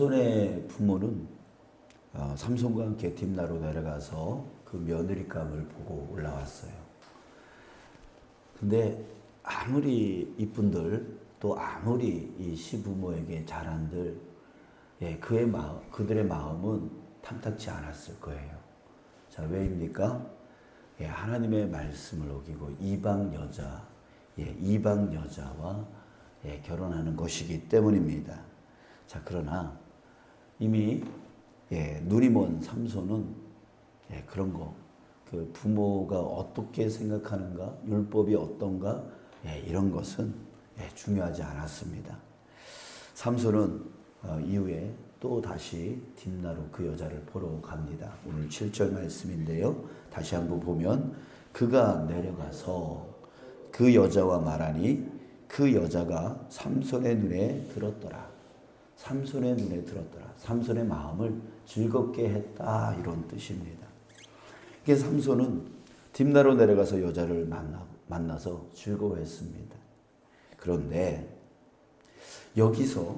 삼손의 부모는 삼손과 함께 딥나로 내려가서 그 며느리감을 보고 올라왔어요. 근데 아무리 이쁜들 또 아무리 이 시부모에게 잘한들 그들의 마음은 탐탁치 않았을 거예요. 자, 왜입니까? 하나님의 말씀을 어기고 이방 여자와 결혼하는 것이기 때문입니다. 자, 그러나 이미 눈이 먼 삼손은 그런 거, 그 부모가 어떻게 생각하는가, 율법이 어떤가, 이런 것은 중요하지 않았습니다. 삼손은 이후에 또 다시 딥나로 그 여자를 보러 갑니다. 오늘 7절 말씀인데요. 다시 한번 보면 그가 내려가서 그 여자와 말하니 그 여자가 삼손의 눈에 들었더라. 삼손의 눈에 들었더라. 삼손의 마음을 즐겁게 했다, 이런 뜻입니다. 이게 삼손은 딥나로 내려가서 여자를 만나서 즐거워했습니다. 그런데 여기서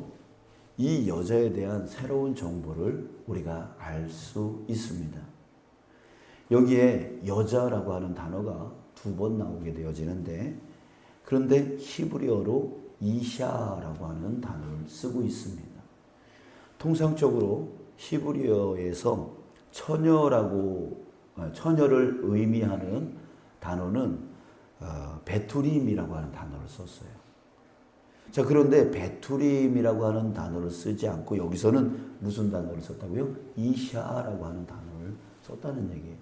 이 여자에 대한 새로운 정보를 우리가 알 수 있습니다. 여기에 여자라고 하는 단어가 2번 나오게 되어지는데, 그런데 히브리어로 이샤라고 하는 단어를 쓰고 있습니다. 통상적으로 히브리어에서 처녀를 의미하는 단어는 베투림이라고 하는 단어를 썼어요. 자, 그런데 베투림이라고 하는 단어를 쓰지 않고 여기서는 무슨 단어를 썼다고요? 이샤라고 하는 단어를 썼다는 얘기예요.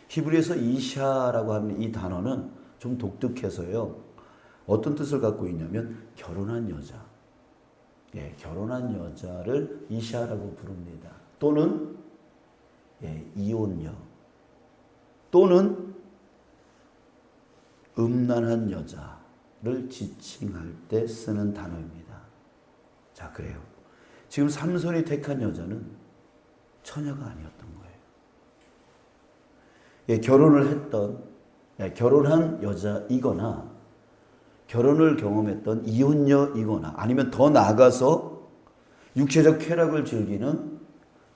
히브리에서 이샤라고 하는 이 단어는 좀 독특해서요. 어떤 뜻을 갖고 있냐면 결혼한 여자. 결혼한 여자를 이샤라고 부릅니다. 또는 이혼녀. 또는 음란한 여자를 지칭할 때 쓰는 단어입니다. 자, 그래요. 지금 삼손이 택한 여자는 처녀가 아니었던 거예요. 결혼을 했던, 결혼한 여자이거나 결혼을 경험했던 이혼녀이거나 아니면 더 나아가서 육체적 쾌락을 즐기는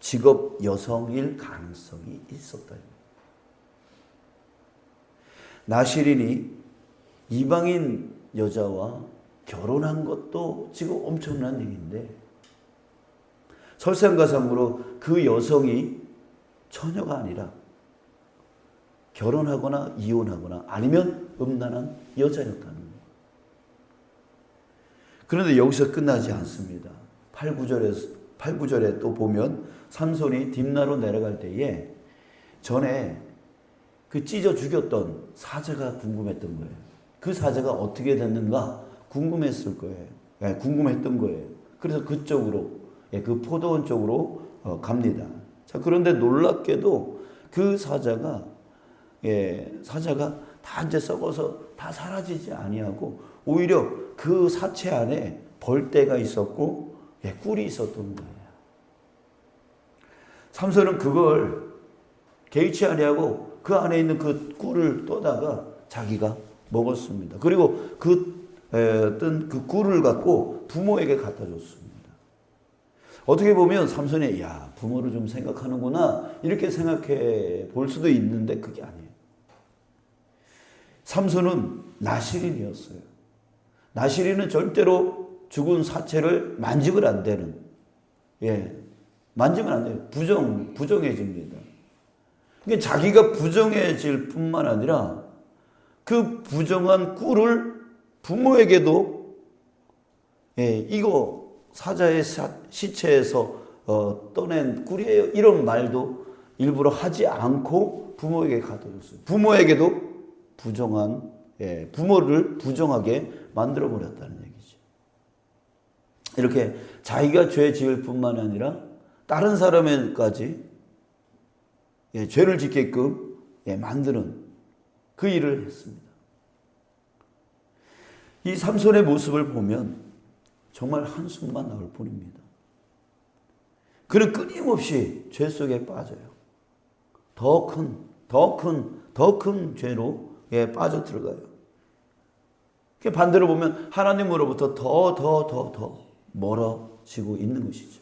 직업 여성일 가능성이 있었다. 나실인이 이방인 여자와 결혼한 것도 지금 엄청난 얘기인데, 설상가상으로 그 여성이 처녀가 아니라 결혼하거나 이혼하거나 아니면 음란한 여자였다는 거예요. 그런데 여기서 끝나지 않습니다. 8, 9절에 또 보면 삼손이 딥나로 내려갈 때에 전에 그 찢어 죽였던 사자가 궁금했던 거예요. 그 사자가 어떻게 됐는가 궁금했을 거예요. 궁금했던 거예요. 그래서 그쪽으로, 그 포도원 쪽으로 갑니다. 자, 그런데 놀랍게도 그 사자가 다 이제 썩어서 다 사라지지 아니하고 오히려 그 사체 안에 벌떼가 있었고 꿀이 있었던 거예요. 삼손은 그걸 개의치 아니하고 그 안에 있는 그 꿀을 떠다가 자기가 먹었습니다. 그리고 뜬 그 꿀을 갖고 부모에게 갖다 줬습니다. 어떻게 보면 삼손이 부모를 좀 생각하는구나 이렇게 생각해 볼 수도 있는데 그게 아니에요. 삼손은 나실인이었어요. 나실인은 절대로 죽은 사체를 만지면 안 되는, 만지면 안 돼요. 부정해집니다. 그러니까 자기가 부정해질 뿐만 아니라 그 부정한 꿀을 부모에게도 이거 사자의 시체에서 떠낸 꿀이에요, 이런 말도 일부러 하지 않고 부모에게 가둬줬어요. 부모에게도 부모를 부정하게 만들어버렸다는 얘기죠. 이렇게 자기가 죄 지을 뿐만 아니라 다른 사람에까지 죄를 짓게끔 만드는 그 일을 했습니다. 이 삼손의 모습을 보면 정말 한숨만 나올 뿐입니다. 그는 끊임없이 죄 속에 빠져요. 더 큰 죄로 빠져 들어가요. 반대로 보면 하나님으로부터 더 멀어지고 있는 것이죠.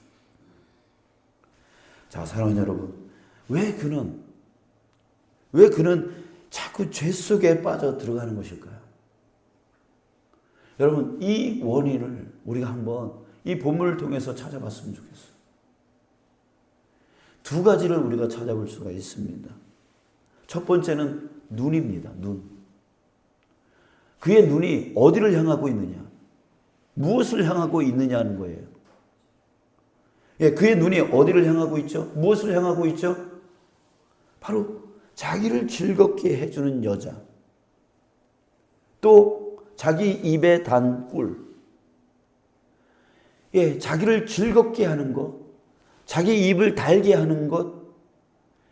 자, 사랑하는 여러분, 왜 그는 자꾸 죄 속에 빠져 들어가는 것일까요? 여러분, 이 원인을 우리가 한번 이 본문을 통해서 찾아봤으면 좋겠어요. 두 가지를 우리가 찾아볼 수가 있습니다. 첫 번째는 눈입니다. 눈. 그의 눈이 어디를 향하고 있느냐? 무엇을 향하고 있느냐는 거예요. 예, 그의 눈이 어디를 향하고 있죠? 무엇을 향하고 있죠? 바로 자기를 즐겁게 해주는 여자. 또 자기 입에 단 꿀. 예, 자기를 즐겁게 하는 것, 자기 입을 달게 하는 것,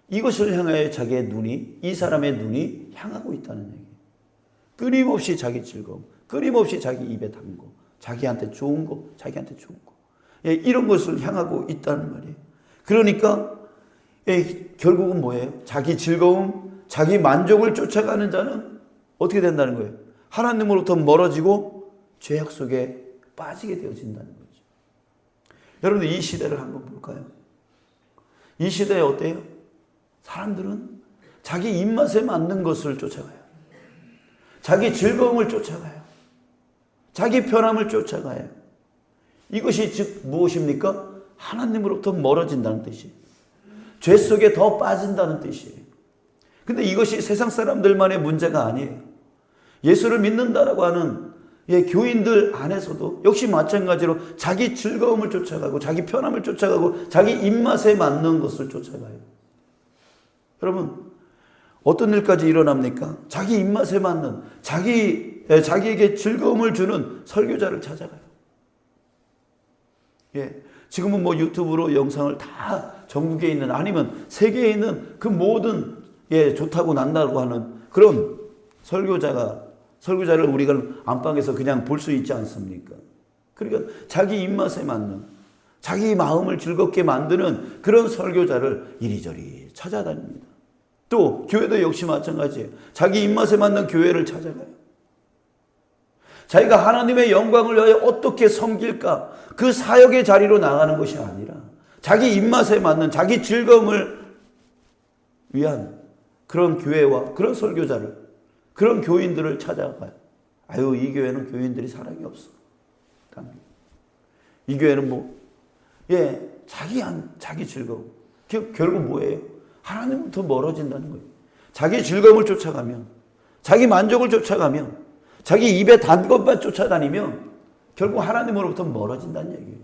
이것을 향하여 자기의 눈이, 이 사람의 눈이 향하고 있다는 얘기예요. 끊임없이 자기 즐거움, 끊임없이 자기 입에 단 거, 자기한테 좋은 거, 자기한테 좋은 거. 예, 이런 것을 향하고 있다는 말이에요. 그러니까 예, 결국은 뭐예요? 자기 즐거움, 자기 만족을 쫓아가는 자는 어떻게 된다는 거예요? 하나님으로부터 멀어지고 죄악 속에 빠지게 되어진다는 거죠. 여러분들 이 시대를 한번 볼까요? 이 시대에 어때요? 사람들은 자기 입맛에 맞는 것을 쫓아가요. 자기 즐거움을 쫓아가요. 자기 편함을 쫓아가요. 이것이 즉 무엇입니까? 하나님으로부터 멀어진다는 뜻이에요. 죄 속에 더 빠진다는 뜻이에요. 근데 이것이 세상 사람들만의 문제가 아니에요. 예수를 믿는다라고 하는 교인들 안에서도 역시 마찬가지로 자기 즐거움을 쫓아가고 자기 편함을 쫓아가고 자기 입맛에 맞는 것을 쫓아가요. 여러분, 어떤 일까지 일어납니까? 자기 입맛에 맞는, 자기에게 즐거움을 주는 설교자를 찾아가요. 예, 지금은 뭐 유튜브로 영상을 다 전국에 있는, 아니면 세계에 있는 그 모든, 좋다고 난다고 하는 그런 설교자를 우리가 안방에서 그냥 볼 수 있지 않습니까? 그러니까 자기 입맛에 맞는, 자기 마음을 즐겁게 만드는 그런 설교자를 이리저리 찾아다닙니다. 또 교회도 역시 마찬가지예요. 자기 입맛에 맞는 교회를 찾아가요. 자기가 하나님의 영광을 위하여 어떻게 섬길까, 그 사역의 자리로 나가는 것이 아니라 자기 입맛에 맞는, 자기 즐거움을 위한 그런 교회와 그런 설교자를, 그런 교인들을 찾아가요. 아유, 이 교회는 교인들이 사랑이 없어. 이 교회는 자기 즐거움. 결국 뭐예요? 하나님부터 멀어진다는 거예요. 자기 즐거움을 쫓아가면, 자기 만족을 쫓아가면, 자기 입에 단 것만 쫓아다니면 결국 하나님으로부터 멀어진다는 얘기예요.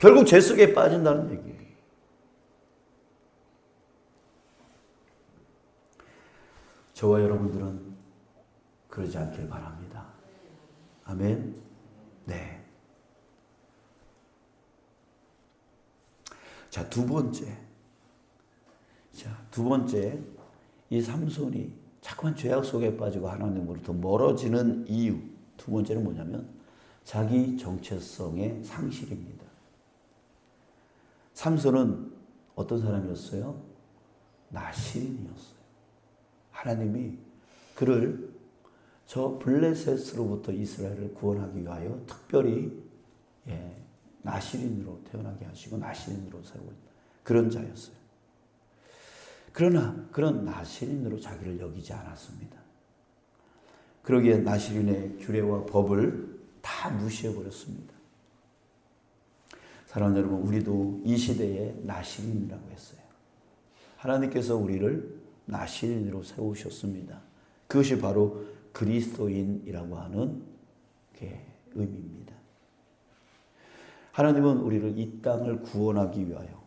결국 죄 속에 빠진다는 얘기예요. 저와 여러분들은 그러지 않길 바랍니다. 아멘. 네. 자, 두 번째, 이 삼손이 자꾸만 죄악 속에 빠지고 하나님으로부터 멀어지는 이유, 두 번째는 뭐냐면 자기 정체성의 상실입니다. 삼손은 어떤 사람이었어요? 나실인이었어요. 하나님이 그를 저 블레셋으로부터 이스라엘을 구원하기 위하여 특별히 나실인으로 태어나게 하시고 나실인으로 세우고 그런 자였어요. 그러나 그런 나실인으로 자기를 여기지 않았습니다. 그러기에 나실인의 규례와 법을 다 무시해버렸습니다. 사랑하는 여러분, 우리도 이 시대에 나실인이라고 했어요. 하나님께서 우리를 나실인으로 세우셨습니다. 그것이 바로 그리스도인이라고 하는 의미입니다. 하나님은 우리를 이 땅을 구원하기 위하여,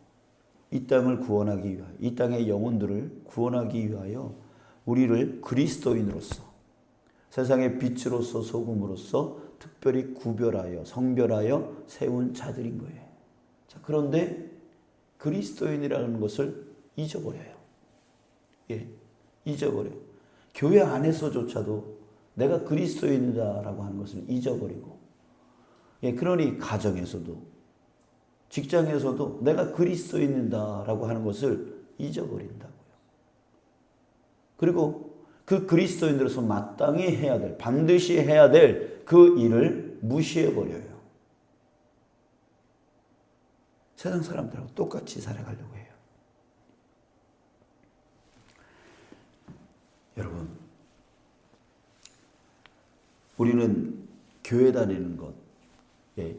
이 땅의 영혼들을 구원하기 위하여 우리를 그리스도인으로서, 세상의 빛으로서 소금으로서 특별히 구별하여 성별하여 세운 자들인 거예요. 자, 그런데 그리스도인이라는 것을 잊어버려요. 잊어버려요. 교회 안에서조차도 내가 그리스도인이다라고 하는 것을 잊어버리고, 그러니 가정에서도 직장에서도 내가 그리스도인이다라고 하는 것을 잊어버린다고요. 그리고 그 그리스도인으로서 마땅히 해야 될, 반드시 해야 될 그 일을 무시해버려요. 세상 사람들하고 똑같이 살아가려고 해요. 우리는 교회 다니는 것,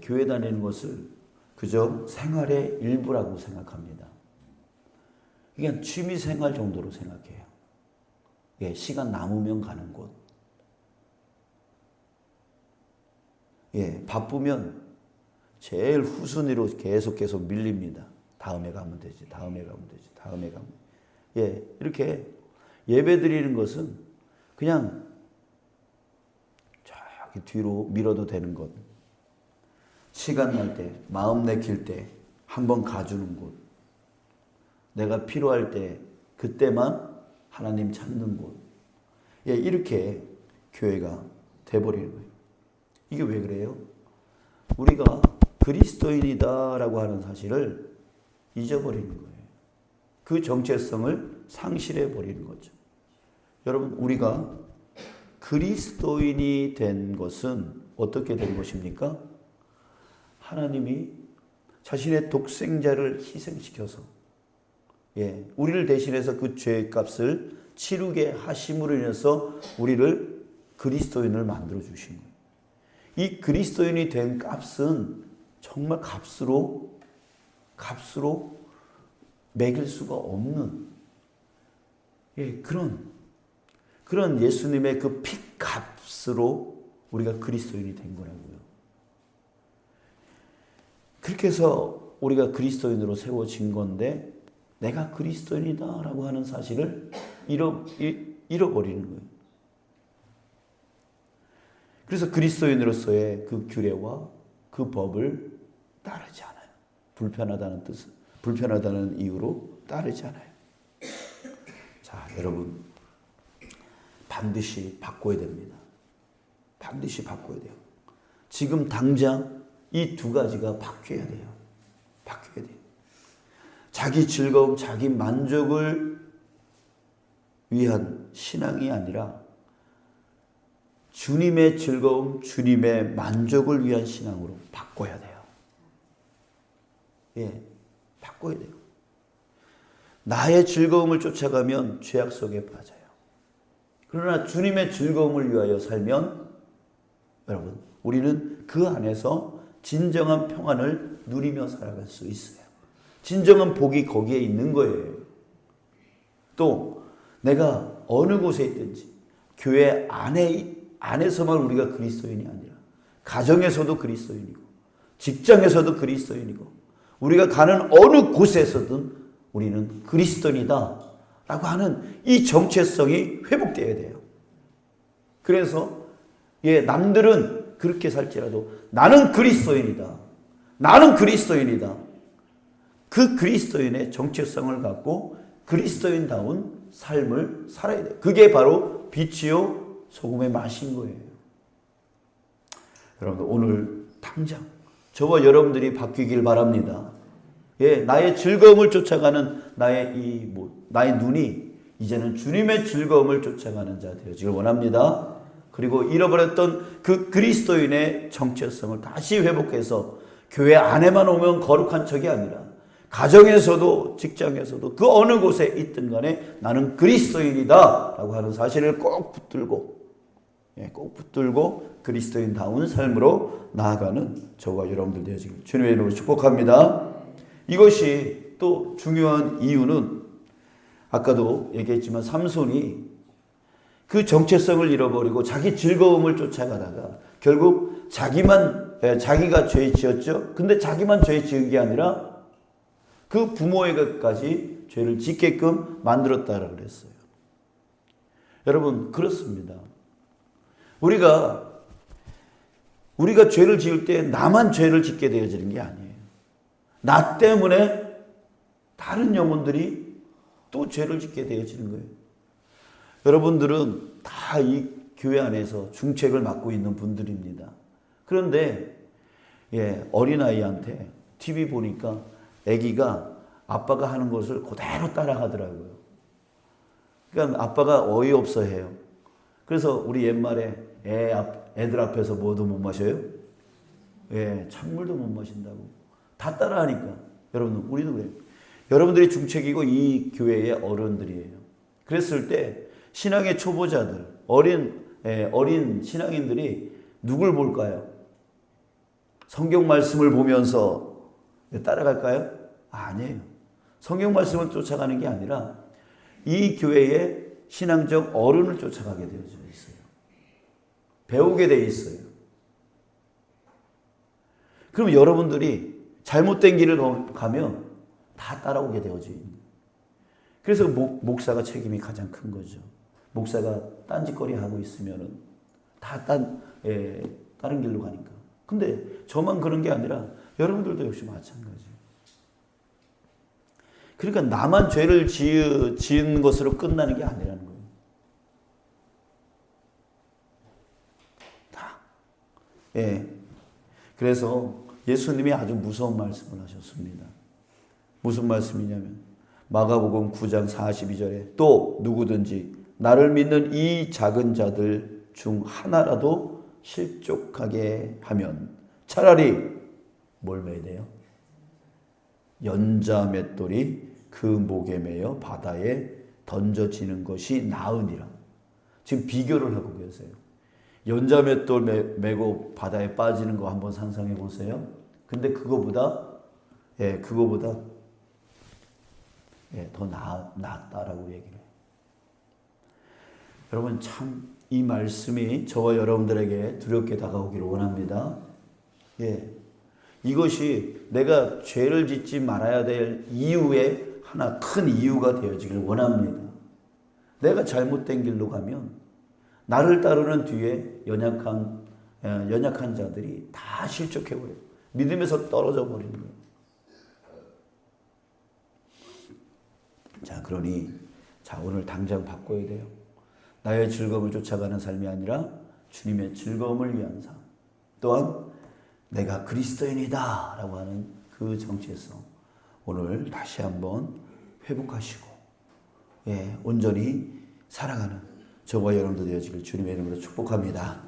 교회 다니는 것을 그저 생활의 일부라고 생각합니다. 그냥 취미 생활 정도로 생각해요. 시간 남으면 가는 곳. 바쁘면 제일 후순위로 계속 밀립니다. 다음에 가면 되지, 다음에 가면 되지, 다음에 가면. 이렇게 예배 드리는 것은 그냥 저기 뒤로 밀어도 되는 것. 시간 날 때, 마음 내킬 때 한번 가주는 곳. 내가 필요할 때 그때만 하나님 찾는 곳. 이렇게 교회가 돼버리는 거예요. 이게 왜 그래요? 우리가 그리스도인이다라고 하는 사실을 잊어버리는 거예요. 그 정체성을 상실해 버리는 거죠. 여러분, 우리가 그리스도인이 된 것은 어떻게 된 것입니까? 하나님이 자신의 독생자를 희생시켜서 우리를 대신해서 그 죄의 값을 치르게 하심으로 인해서 우리를 그리스도인을 만들어 주신 거예요. 이 그리스도인이 된 값은 정말 값으로 매길 수가 없는 그런 예수님의 그 핏값으로 우리가 그리스도인이 된 거라고요. 그렇게 해서 우리가 그리스도인으로 세워진 건데 내가 그리스도인이다라고 하는 사실을 잃어버리는 거예요. 그래서 그리스도인으로서의 그 규례와 그 법을 따르지 않아요. 불편하다는 이유로 따르지 않아요. 자, 여러분, 반드시 바꿔야 됩니다. 반드시 바꿔야 돼요. 지금 당장 이 두 가지가 바뀌어야 돼요. 바뀌어야 돼요. 자기 즐거움, 자기 만족을 위한 신앙이 아니라 주님의 즐거움, 주님의 만족을 위한 신앙으로 바꿔야 돼요. 바꿔야 돼요. 나의 즐거움을 쫓아가면 죄악 속에 빠져요. 그러나 주님의 즐거움을 위하여 살면 여러분, 우리는 그 안에서 진정한 평안을 누리며 살아갈 수 있어요. 진정한 복이 거기에 있는 거예요. 또 내가 어느 곳에 있든지 교회 안에서만 우리가 그리스도인이 아니라 가정에서도 그리스도인이고 직장에서도 그리스도인이고 우리가 가는 어느 곳에서든 우리는 그리스도인이다 라고 하는 이 정체성이 회복되어야 돼요. 그래서 남들은 그렇게 살지라도 나는 그리스도인이다. 나는 그리스도인이다. 그 그리스도인의 정체성을 갖고 그리스도인다운 삶을 살아야 돼요. 그게 바로 빛이요 소금의 맛인 거예요. 여러분, 오늘 당장 저와 여러분들이 바뀌길 바랍니다. 나의 즐거움을 쫓아가는 나의 눈이 이제는 주님의 즐거움을 쫓아가는 자 되어지길 원합니다. 그리고 잃어버렸던 그 그리스도인의 정체성을 다시 회복해서 교회 안에만 오면 거룩한 척이 아니라 가정에서도 직장에서도 그 어느 곳에 있든 간에 나는 그리스도인이다 라고 하는 사실을 꼭 붙들고 그리스도인다운 삶으로 나아가는 저와 여러분들 되어지길 주님의 이름으로 축복합니다. 이것이 또 중요한 이유는 아까도 얘기했지만 삼손이 그 정체성을 잃어버리고 자기 즐거움을 쫓아가다가 결국 자기가 죄 지었죠. 근데 자기만 죄 지은 게 아니라 그 부모에게까지 죄를 짓게끔 만들었다라고 그랬어요. 여러분, 그렇습니다. 우리가 죄를 지을 때 나만 죄를 짓게 되어지는 게 아니에요. 나 때문에 다른 영혼들이 또 죄를 짓게 되어지는 거예요. 여러분들은 다 이 교회 안에서 중책을 맡고 있는 분들입니다. 그런데 어린아이한테 TV 보니까 아기가 아빠가 하는 것을 그대로 따라하더라고요. 그러니까 아빠가 어이없어 해요. 그래서 우리 옛말에 애들 앞에서 뭐도 못 마셔요? 찬물도 못 마신다고. 다 따라하니까. 여러분, 우리도 그래요. 여러분들이 중책이고 이 교회의 어른들이에요. 그랬을 때 신앙의 초보자들, 어린 어린 신앙인들이 누굴 볼까요? 성경 말씀을 보면서 따라갈까요? 아니에요. 성경 말씀을 쫓아가는 게 아니라 이 교회의 신앙적 어른을 쫓아가게 되어져 있어요. 배우게 돼 있어요. 그럼 여러분들이 잘못된 길을 가면 다 따라오게 되어져 있는 거예요. 그래서 목사가 책임이 가장 큰 거죠. 목사가 딴짓거리 하고 있으면은 다 다른 길로 가니까. 근데 저만 그런 게 아니라 여러분들도 역시 마찬가지예요. 그러니까 나만 죄를 지은 것으로 끝나는 게 아니라는 거예요. 다. 그래서 예수님이 아주 무서운 말씀을 하셨습니다. 무슨 말씀이냐면 마가복음 9장 42절에 또 누구든지 나를 믿는 이 작은 자들 중 하나라도 실족하게 하면 차라리 뭘 매야 돼요? 연자 맷돌이 그 목에 매여 바다에 던져지는 것이 나으니라. 지금 비교를 하고 계세요. 연자 맷돌 메고 바다에 빠지는 거 한번 상상해 보세요. 근데 그거보다 더 낫다라고 얘기를 해요. 여러분 참 이 말씀이 저와 여러분들에게 두렵게 다가오기를 원합니다. 이것이 내가 죄를 짓지 말아야 될 이유의 하나 큰 이유가 되어지길 원합니다. 내가 잘못된 길로 가면 나를 따르는 뒤에 연약한 자들이 다 실족해버려요. 믿음에서 떨어져 버리는 거예요. 자, 그러니 오늘 당장 바꿔야 돼요. 나의 즐거움을 쫓아가는 삶이 아니라 주님의 즐거움을 위한 삶. 또한 내가 그리스도인이다 라고 하는 그 정체성. 오늘 다시 한번 회복하시고 온전히 살아가는 저와 여러분들 되어지길 주님의 이름으로 축복합니다.